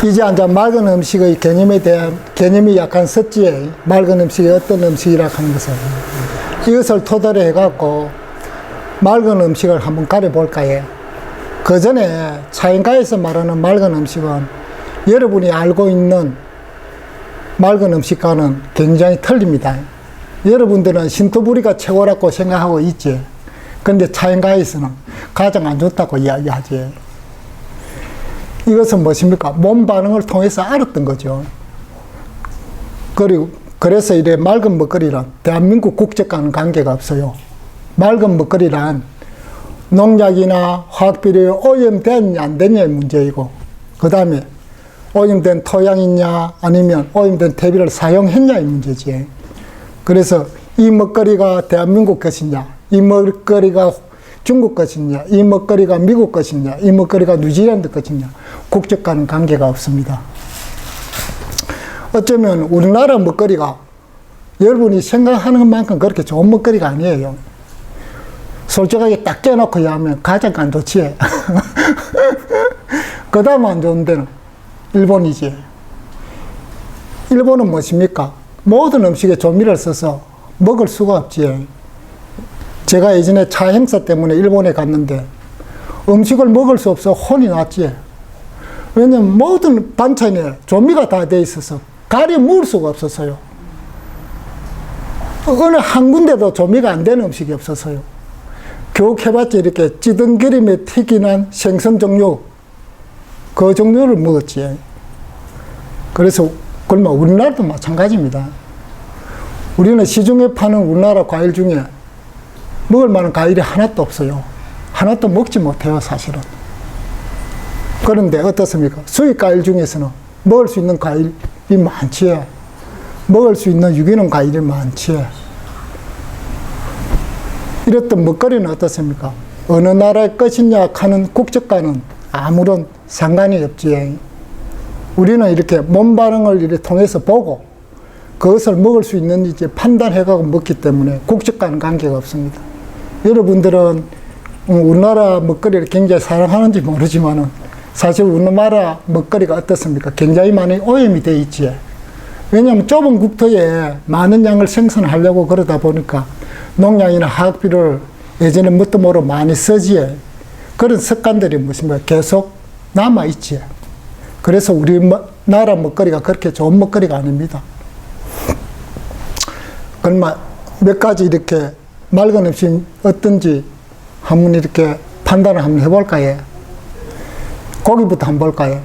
이제 맑은 음식의 개념에 대한 개념이 약간 섰지에 맑은 음식이 어떤 음식이라 하는 것을 이것을 토대로 해갖고 맑은 음식을 한번 가려볼까요? 그 전에 차인가에서 말하는 맑은 음식은 여러분이 알고 있는 맑은 음식과는 굉장히 틀립니다. 여러분들은 신토부리가 최고라고 생각하고 있지. 그런데 차인가에서는 가장 안 좋다고 이야기하지. 이것은 무엇입니까? 몸 반응을 통해서 알았던 거죠. 그래서 이래 맑은 먹거리란 대한민국 국적과는 관계가 없어요. 맑은 먹거리란 농약이나 화학비료에 오염됐냐 안 됐냐의 문제이고, 그 다음에 오염된 토양이냐 아니면 오염된 퇴비를 사용했냐의 문제지. 그래서 이 먹거리가 대한민국 것이냐, 이 먹거리가 중국 것이냐, 이 먹거리가 미국 것이냐, 이 먹거리가 뉴질랜드 것이냐, 국적과는 관계가 없습니다. 어쩌면 우리나라 먹거리가 여러분이 생각하는 것만큼 그렇게 좋은 먹거리가 아니에요. 솔직하게 딱 깨놓고 하면 가장 안 좋지. 그 다음 안 좋은 데는 일본이지. 일본은 무엇입니까? 모든 음식에 조미를 써서 먹을 수가 없지. 제가 예전에 차 행사 때문에 일본에 갔는데 음식을 먹을 수 없어 혼이 났지. 왜냐면 모든 반찬에 조미가 다 돼 있어서 가려 먹을 수가 없었어요. 어느 한 군데도 조미가 안 되는 음식이 없었어요. 교육해봤자 이렇게 찌든 기름에 튀기는 생선 종류, 그 종류를 먹었지. 그래서 그러면 우리나라도 마찬가지입니다. 우리는 시중에 파는 우리나라 과일 중에 먹을 만한 과일이 하나도 없어요. 하나도 먹지 못해요, 사실은. 그런데 어떻습니까? 수입 과일 중에서는 먹을 수 있는 과일이 많지. 먹을 수 있는 유기농 과일이 많지. 이랬던 먹거리는 어떻습니까? 어느 나라의 것이냐 하는 국적과는 아무런 상관이 없지. 우리는 이렇게 몸 반응을 이렇게 통해서 보고 그것을 먹을 수 있는지 판단해가고 먹기 때문에 국적과는 관계가 없습니다. 여러분들은 우리나라 먹거리를 굉장히 사랑하는지 모르지만은 사실 우리나라 먹거리가 어떻습니까? 굉장히 많이 오염이 돼 있지. 왜냐하면 좁은 국토에 많은 양을 생산하려고 그러다 보니까 농약이나 화학비료를 예전에 뭣도 모르고 많이 쓰지. 그런 습관들이 무엇인가 계속 남아있지. 그래서 우리나라 먹거리가 그렇게 좋은 먹거리가 아닙니다. 그러면 몇 가지 이렇게 맑은 음식 어떤지 한번 이렇게 판단을 한번 해볼까요? 고기부터 한번 볼까요?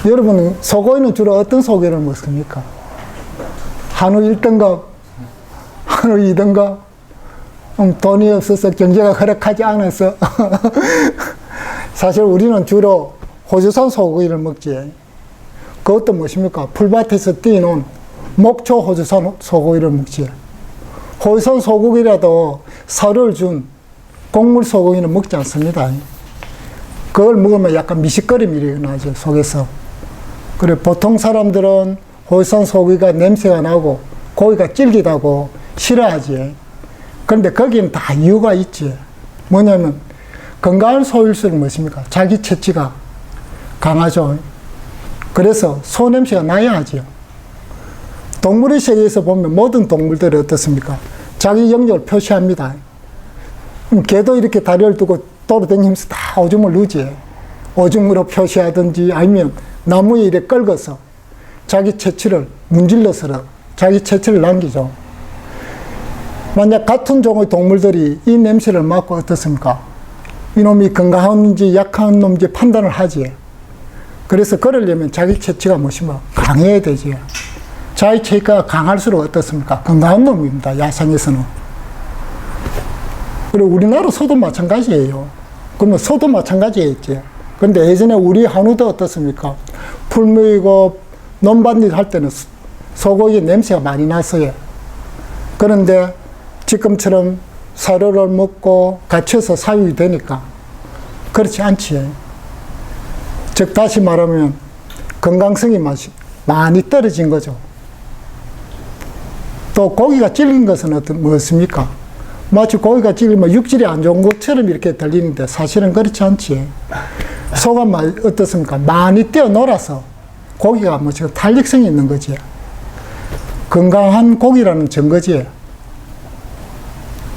여러분은 소고기는 주로 어떤 소고기를 먹습니까? 한우 1등급, 한우 2등급, 돈이 없어서 경제가 허락하지 않아서 사실 우리는 주로 호주산 소고기를 먹지. 그것도 무엇입니까? 풀밭에서 띄어놓은 목초 호주산 소고기를 먹지. 호주산 소고기라도 살을 준 곡물 소고기는 먹지 않습니다. 그걸 먹으면 약간 미식거림이 일어나죠, 속에서. 그래, 보통 사람들은 호주산 소고기가 냄새가 나고 고기가 질기다고 싫어하지. 그런데 거기는 다 이유가 있지. 뭐냐면 건강한 소일수록 무엇입니까? 자기 채취가 강하죠. 그래서 소 냄새가 나야 하죠. 동물의 세계에서 보면 모든 동물들이 어떻습니까? 자기 영역을 표시합니다. 개도 이렇게 다리를 두고 돌아다니면서 다 오줌을 누지. 오줌으로 표시하든지 아니면 나무에 이렇게 끌어서 자기 채취를 문질러서 자기 채취를 남기죠. 만약 같은 종의 동물들이 이 냄새를 맡고 어떻습니까? 이놈이 건강한지 약한 놈인지 판단을 하지. 그래서 그러려면 자기 채취가 무엇이면 강해야 되지. 자기 채취가 강할수록 어떻습니까? 건강한 놈입니다, 야생에서는. 그리고 우리나라 소도 마찬가지예요. 그러면 소도 마찬가지겠지. 근데 예전에 우리 한우도 어떻습니까? 풀무이고 논밭일 할 때는 소고기 냄새가 많이 났어요. 그런데 지금처럼 사료를 먹고 갇혀서 사육이 되니까 그렇지 않지. 즉 다시 말하면 건강성이 많이 떨어진 거죠. 또 고기가 질긴 것은 무엇입니까? 마치 고기가 질리면 육질이 안 좋은 것처럼 이렇게 들리는데 사실은 그렇지 않지. 소가 어떻습니까? 많이 뛰어놀아서 고기가 뭐 지금 탄력성이 있는 거지. 건강한 고기라는 증거지.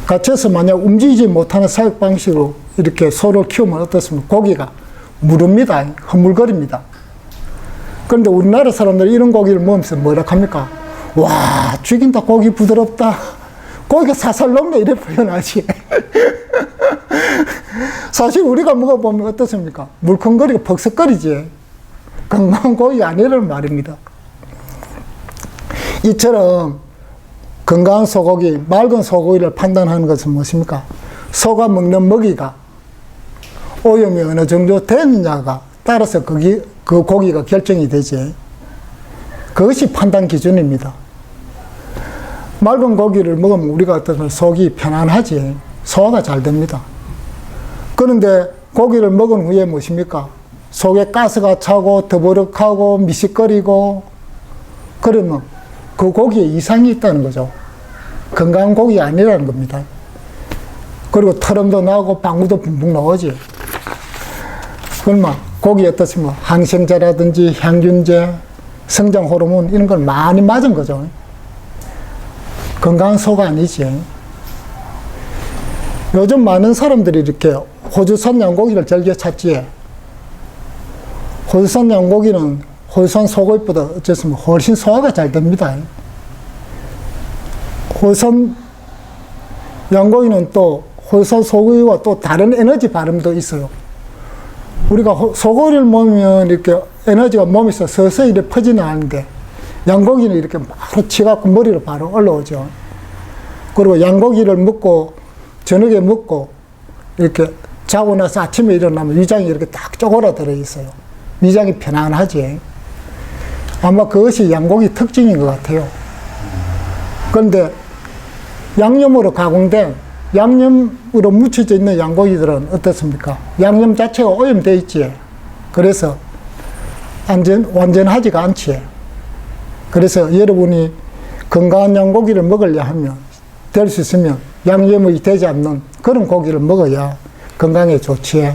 갇혀서 만약 움직이지 못하는 사육 방식으로 이렇게 소를 키우면 어떻습니까? 고기가 무릅니다. 허물거립니다. 그런데 우리나라 사람들이 이런 고기를 먹으면서 뭐라 합니까? 와, 죽인다. 고기 부드럽다. 고기가 살살 녹네. 이래 표현하지. 사실 우리가 먹어보면 어떻습니까? 물컹거리고 퍽석거리지. 건강한 고기가 아니라는 말입니다. 이처럼 건강한 소고기, 맑은 소고기를 판단하는 것은 무엇입니까? 소가 먹는 먹이가 오염이 어느 정도 되느냐가 따라서 그 고기가 결정이 되지. 그것이 판단 기준입니다. 맑은 고기를 먹으면 우리가 어떤 속이 편안하지. 소화가 잘 됩니다. 그런데 고기를 먹은 후에 무엇입니까? 속에 가스가 차고 더부룩하고 미식거리고 그러면 그 고기에 이상이 있다는 거죠. 건강한 고기가 아니라는 겁니다. 그리고 털음도 나고 방구도 붕붕 나오지. 그러면 고기 어떻습니까? 항생제라든지 향균제, 성장 호르몬 이런 걸 많이 맞은 거죠. 건강한 소가 아니지. 요즘 많은 사람들이 이렇게 호주산 양고기를 즐겨 찾지. 호주산 양고기는 호주산 소고기보다 어쨌습니까? 훨씬 소화가 잘 됩니다. 호주산 양고기는 또 호주산 소고기와 또 다른 에너지 발음도 있어요. 우리가 소고기를 먹으면 이렇게 에너지가 몸에서 서서히 이렇게 퍼지는 않는데 양고기는 이렇게 바로 치갖고 머리로 바로 올라오죠. 그리고 양고기를 먹고 저녁에 먹고 이렇게 자고 나서 아침에 일어나면 위장이 이렇게 딱 쪼그라들어 있어요. 위장이 편안하지. 아마 그것이 양고기 특징인 것 같아요. 그런데 양념으로 가공된 양념으로 묻혀져 있는 양고기들은 어떻습니까? 양념 자체가 오염되어 있지. 그래서 완전하지가 않지. 그래서 여러분이 건강한 양고기를 먹으려 하면 될 수 있으면 양념이 되지 않는 그런 고기를 먹어야 건강에 좋지.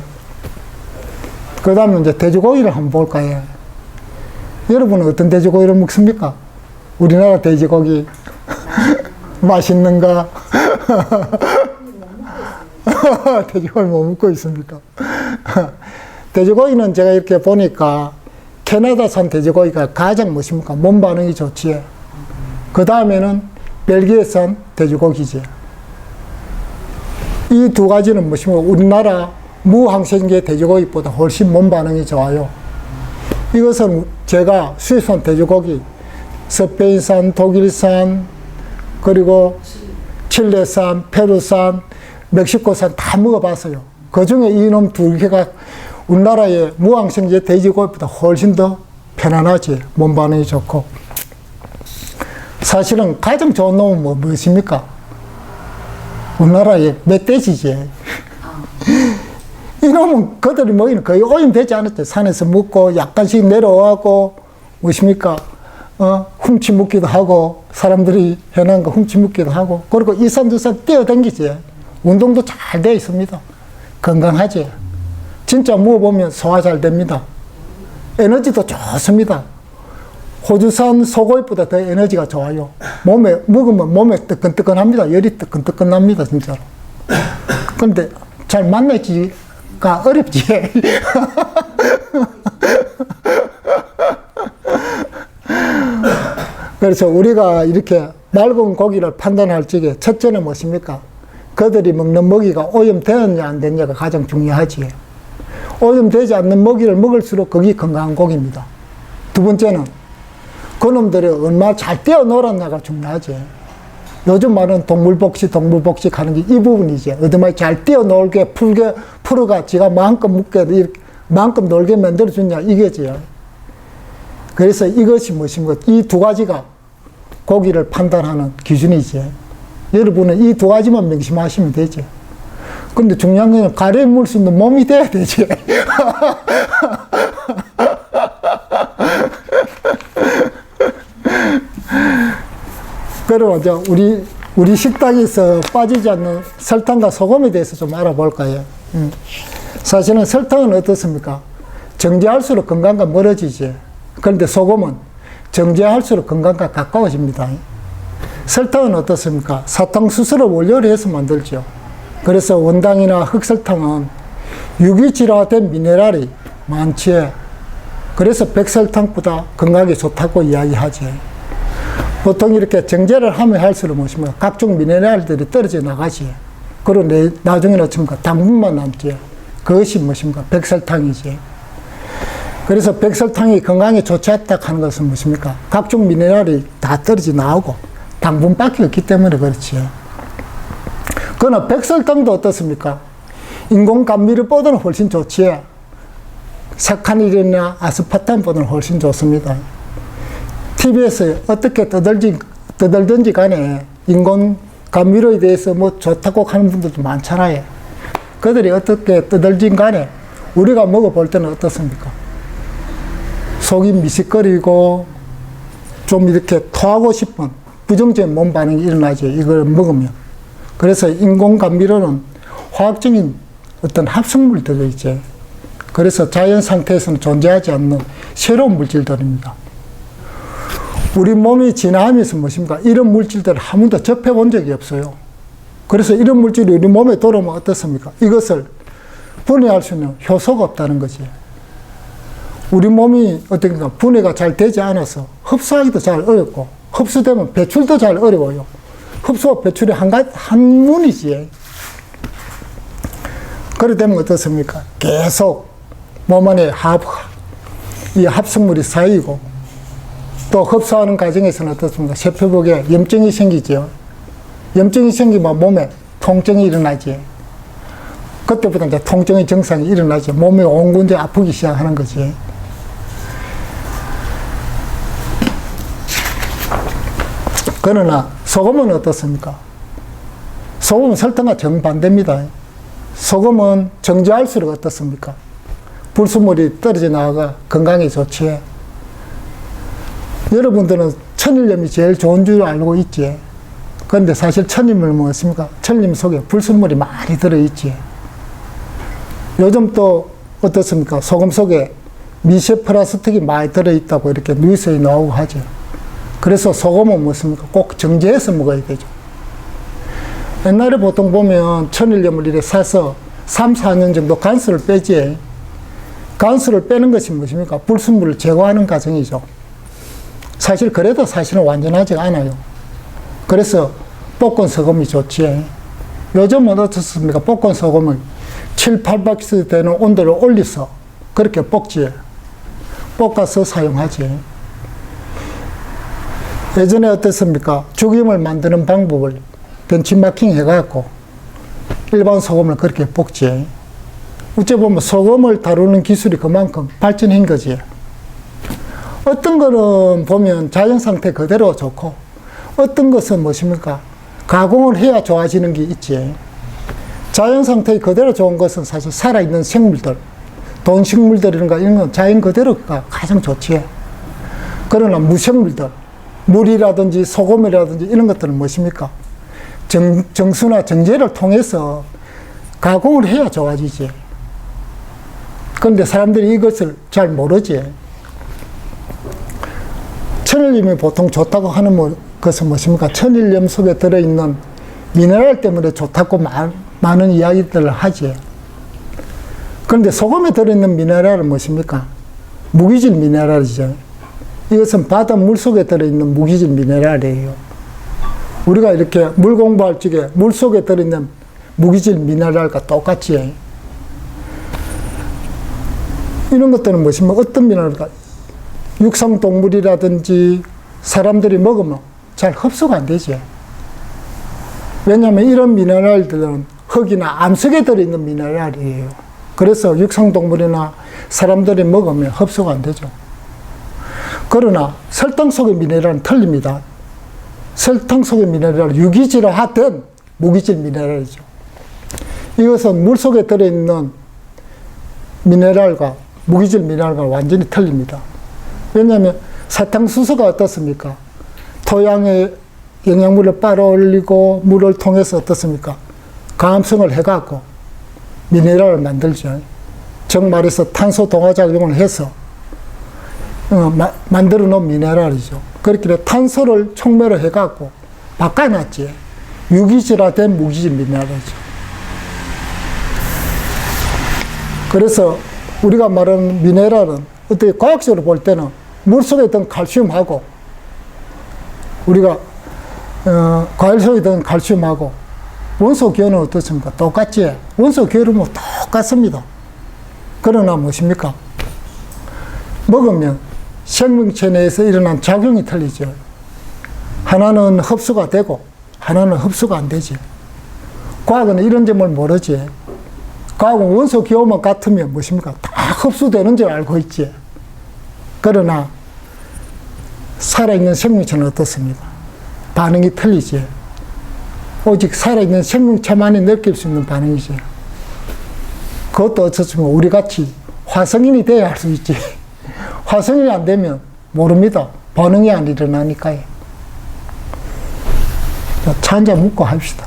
그 다음에 이제 돼지고기를 한번 볼까요? 여러분은 어떤 돼지고기를 먹습니까? 우리나라 돼지고기 맛있는가? 돼지고기 못 먹고 있습니까? 돼지고기는 제가 이렇게 보니까 캐나다산 돼지고기가 가장 무엇입니까? 몸 반응이 좋지. 그 다음에는 벨기에산 돼지고기지. 이 두 가지는 무엇입니까? 우리나라 무항생제 돼지고기보다 훨씬 몸 반응이 좋아요. 이것은 제가 수입산 돼지고기, 스페인산, 독일산, 그리고 칠레산, 페루산, 멕시코산 다 먹어봤어요. 그 중에 이놈 두 개가 우리나라의 무항생제 돼지고기보다 훨씬 더 편안하지. 몸 반응이 좋고. 사실은 가장 좋은 놈은 무엇입니까? 우리나라의 멧돼지지. 이놈은 그들이 먹이는 거의 오염되지 않았죠. 산에서 먹고 약간씩 내려와고 무엇입니까? 훔치 먹기도 하고 사람들이 해놓은 거 훔치 먹기도 하고 그리고 이산저산 뛰어다니지. 운동도 잘 되어 있습니다. 건강하지. 진짜 먹어보면 소화 잘 됩니다. 에너지도 좋습니다. 호주산 소고기보다 더 에너지가 좋아요. 먹으면 몸에 뜨끈뜨끈합니다. 열이 뜨끈뜨끈합니다, 진짜로. 근데 잘 만나기가 어렵지. 그래서 우리가 이렇게 맑은 고기를 판단할 적에 첫째는 무엇입니까? 그들이 먹는 먹이가 오염되었냐 안 됐냐가 가장 중요하지. 오염되지 않는 먹이를 먹을수록 그게 건강한 고기입니다. 두 번째는 그놈들이 얼마나 잘 뛰어놀았냐가 중요하지. 요즘 말은 동물복식 하는 게 이 부분이지. 어디만 잘 뛰어놀게 풀어가 지가 마음껏 먹게 마음껏 놀게 만들어주냐 이게지. 그래서 이것이 무엇입니까? 이 두 가지가 고기를 판단하는 기준이지. 여러분은 이 두 가지만 명심하시면 되지. 근데 중요한 건 가래 물 수 있는 몸이 돼야 되지. 그리고 이제 우리 식당에서 빠지지 않는 설탕과 소금에 대해서 좀 알아볼까요? 사실은 설탕은 어떻습니까? 정제할수록 건강과 멀어지지. 그런데 소금은 정제할수록 건강과 가까워집니다. 설탕은 어떻습니까? 사탕수수를 원료로 해서 만들죠. 그래서 원당이나 흑설탕은 유기질화된 미네랄이 많지. 그래서 백설탕보다 건강에 좋다고 이야기하지. 보통 이렇게 정제를 하면 할수록 무엇입니까? 각종 미네랄들이 떨어져 나가지. 그리고 나중에는 어떻습니까? 당분만 남지. 그것이 무엇입니까? 백설탕이지. 그래서 백설탕이 건강에 좋지 않다 하는 것은 무엇입니까? 각종 미네랄이 다 떨어져 나오고 당분밖에 없기 때문에 그렇지. 그러나 백설탕도 어떻습니까? 인공 감미료보다는 훨씬 좋지. 사카린이나 아스파탐보다는 훨씬 좋습니다. TV에서 어떻게 떠들든지 간에 인공 감미료에 대해서 뭐 좋다고 하는 분들도 많잖아요. 그들이 어떻게 떠들든 간에 우리가 먹어볼 때는 어떻습니까? 속이 미식거리고 좀 이렇게 토하고 싶은 부정적인 몸 반응이 일어나죠. 이걸 먹으면. 그래서 인공 감미료는 화학적인 어떤 합성물이 들어있죠. 그래서 자연 상태에서는 존재하지 않는 새로운 물질들입니다. 우리 몸이 진화하면서 무엇입니까? 이런 물질들을 한 번도 접해본 적이 없어요. 그래서 이런 물질이 우리 몸에 들어오면 어떻습니까? 이것을 분해할 수 있는 효소가 없다는 거지. 우리 몸이 어떻게 분해가 잘 되지 않아서 흡수하기도 잘 어렵고, 흡수되면 배출도 잘 어려워요. 흡수와 배출이 한 문이지. 그래 되면 어떻습니까? 계속 몸 안에 이 합성물이 쌓이고, 또 흡수하는 과정에서는 어떻습니까? 세포벽에 염증이 생기죠. 염증이 생기면 몸에 통증이 일어나지. 그때부터 이제 통증의 증상이 일어나지. 몸에 온 군데 아프기 시작하는 거지. 그러나 소금은 어떻습니까? 소금은 설탕과 정반대입니다. 소금은 정제할수록 어떻습니까? 불순물이 떨어져 나가 건강에 좋지. 여러분들은 천일염이 제일 좋은 줄 알고 있지. 그런데 사실 천일염은 무엇입니까? 천일염 속에 불순물이 많이 들어있지. 요즘 또 어떻습니까? 소금 속에 미세 플라스틱이 많이 들어있다고 이렇게 뉴스에 나오고 하죠. 그래서 소금은 무엇입니까? 꼭 정제해서 먹어야 되죠. 옛날에 보통 보면 천일염을 이렇게 사서 3, 4년 정도 간수를 빼지. 간수를 빼는 것이 무엇입니까? 불순물을 제거하는 과정이죠. 사실 그래도 사실은 완전하지 않아요. 그래서 볶은 소금이 좋지. 요즘은 어떻습니까? 볶은 소금을 7, 800도 되는 온도를 올려서 그렇게 볶지. 볶아서 사용하지. 예전에 어땠습니까? 죽임을 만드는 방법을 벤치마킹 해갖고 일반 소금을 그렇게 볶지. 어째 보면 소금을 다루는 기술이 그만큼 발전한 거지. 어떤 거는 보면 자연 상태 그대로 좋고, 어떤 것은 무엇입니까? 가공을 해야 좋아지는 게 있지. 자연 상태 그대로 좋은 것은 사실 살아있는 생물들, 동식물들이런가 이런 건 자연 그대로가 가장 좋지. 그러나 무생물들, 물이라든지 소금이라든지 이런 것들은 무엇입니까? 정수나 정제를 통해서 가공을 해야 좋아지지. 그런데 사람들이 이것을 잘 모르지. 천일염이 보통 좋다고 하는 것은 무엇입니까? 천일염 속에 들어있는 미네랄 때문에 좋다고 많은 이야기들을 하지. 그런데 소금에 들어있는 미네랄은 무엇입니까? 무기질 미네랄이죠. 이것은 바닷물 속에 들어있는 무기질 미네랄이에요. 우리가 이렇게 물 공부할 적에 물 속에 들어있는 무기질 미네랄과 똑같이. 이런 것들은 무엇입니까? 어떤 미네랄일까? 육상동물이라든지 사람들이 먹으면 잘 흡수가 안 되지. 왜냐하면 이런 미네랄들은 흙이나 암석에 들어있는 미네랄이에요. 그래서 육상동물이나 사람들이 먹으면 흡수가 안 되죠. 그러나 설탕 속의 미네랄은 틀립니다. 설탕 속의 미네랄은 유기질화된 무기질 미네랄이죠. 이것은 물 속에 들어있는 미네랄과 무기질 미네랄과 완전히 틀립니다. 왜냐하면 사탕수수가 어떻습니까? 토양에 영양분을 빨아올리고 물을 통해서 어떻습니까? 가함성을 해갖고 미네랄을 만들죠. 정말에서 탄소 동화작용을 해서 만들어 놓은 미네랄이죠. 그렇게 탄소를 촉매를 해갖고 바꿔놨지. 유기질화된 무기질 미네랄이죠. 그래서 우리가 말하는 미네랄은 어떻게 과학적으로 볼 때는 물속에 있던 칼슘하고 우리가 과일 속에 있던 칼슘하고 원소 기호는 어떻습니까? 똑같지. 원소 기호는 뭐 똑같습니다. 그러나 무엇입니까? 먹으면 생명체 내에서 일어난 작용이 틀리죠. 하나는 흡수가 되고 하나는 흡수가 안 되지. 과학은 이런 점을 모르지. 과학은 원소 기호만 같으면 무엇입니까? 다 흡수되는 줄 알고 있지. 그러나 살아있는 생명체는 어떻습니까? 반응이 틀리지. 오직 살아있는 생명체만이 느낄 수 있는 반응이지. 그것도 어쩌면 우리같이 화성인이 돼야 할 수 있지. 화성인이 안 되면 모릅니다. 반응이 안 일어나니까요. 차 한잔 먹고 합시다.